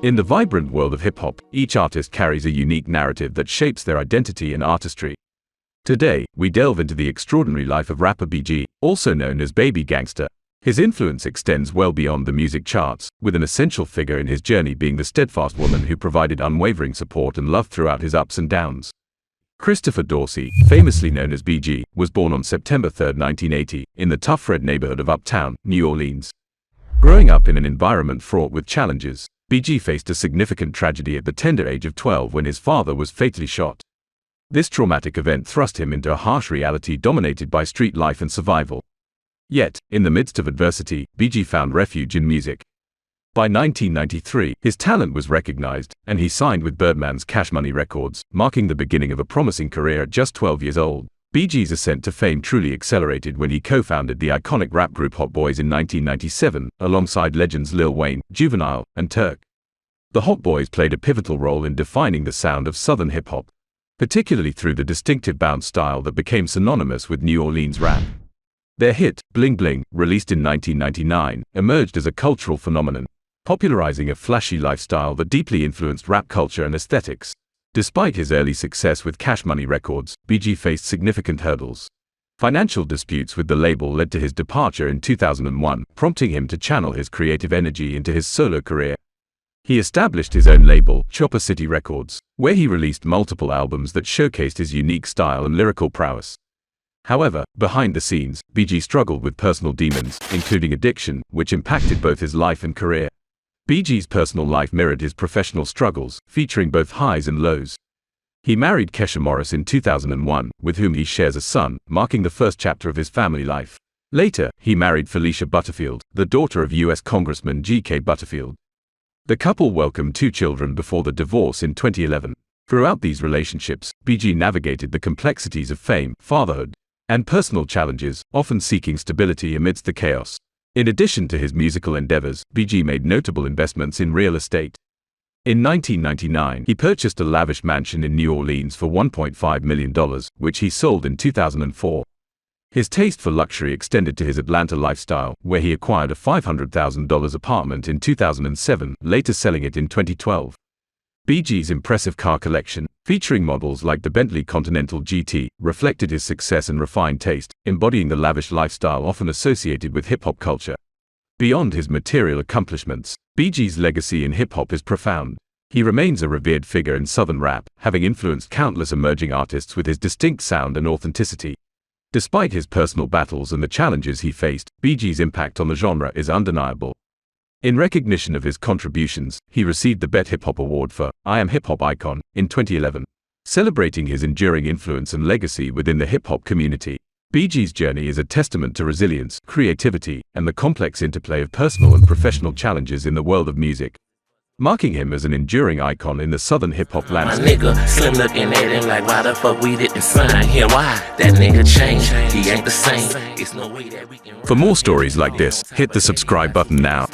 In the vibrant world of hip-hop, each artist carries a unique narrative that shapes their identity and artistry. Today, we delve into the extraordinary life of rapper BG, also known as Baby Gangsta. His influence extends well beyond the music charts, with an essential figure in his journey being the steadfast woman who provided unwavering support and love throughout his ups and downs. Christopher Dorsey, famously known as BG, was born on September 3, 1980, in the tough red neighborhood of Uptown, New Orleans. Growing up in an environment fraught with challenges, BG faced a significant tragedy at the tender age of 12 when his father was fatally shot. This traumatic event thrust him into a harsh reality dominated by street life and survival. Yet, in the midst of adversity, BG found refuge in music. By 1993, his talent was recognized, and he signed with Birdman's Cash Money Records, marking the beginning of a promising career at just 12 years old. BG's ascent to fame truly accelerated when he co-founded the iconic rap group Hot Boys in 1997, alongside legends Lil Wayne, Juvenile, and Turk. The Hot Boys played a pivotal role in defining the sound of Southern hip-hop, particularly through the distinctive bounce style that became synonymous with New Orleans rap. Their hit, Bling Bling, released in 1999, emerged as a cultural phenomenon, popularizing a flashy lifestyle that deeply influenced rap culture and aesthetics. Despite his early success with Cash Money Records, BG faced significant hurdles. Financial disputes with the label led to his departure in 2001, prompting him to channel his creative energy into his solo career. He established his own label, Chopper City Records, where he released multiple albums that showcased his unique style and lyrical prowess. However, behind the scenes, BG struggled with personal demons, including addiction, which impacted both his life and career. BG's personal life mirrored his professional struggles, featuring both highs and lows. He married Kesha Morris in 2001, with whom he shares a son, marking the first chapter of his family life. Later, he married Felicia Butterfield, the daughter of U.S. Congressman G.K. Butterfield. The couple welcomed 2 children before the divorce in 2011. Throughout these relationships, BG navigated the complexities of fame, fatherhood, and personal challenges, often seeking stability amidst the chaos. In addition to his musical endeavors, BG made notable investments in real estate. In 1999, he purchased a lavish mansion in New Orleans for $1.5 million, which he sold in 2004. His taste for luxury extended to his Atlanta lifestyle, where he acquired a $500,000 apartment in 2007, later selling it in 2012. BG's impressive car collection, featuring models like the Bentley Continental GT, reflected his success and refined taste, embodying the lavish lifestyle often associated with hip-hop culture. Beyond his material accomplishments, BG's legacy in hip-hop is profound. He remains a revered figure in Southern rap, having influenced countless emerging artists with his distinct sound and authenticity. Despite his personal battles and the challenges he faced, BG's impact on the genre is undeniable. In recognition of his contributions, he received the BET Hip Hop Award for I Am Hip Hop Icon in 2011, celebrating his enduring influence and legacy within the hip-hop community. BG's journey is a testament to resilience, creativity, and the complex interplay of personal and professional challenges in the world of music, marking him as an enduring icon in the Southern hip-hop landscape. My nigga, slim looking at him like, why the fuck we didn't sign him? Why? That nigga changed, he ain't the same. It's no way that we can. For more stories like this, hit the subscribe button now.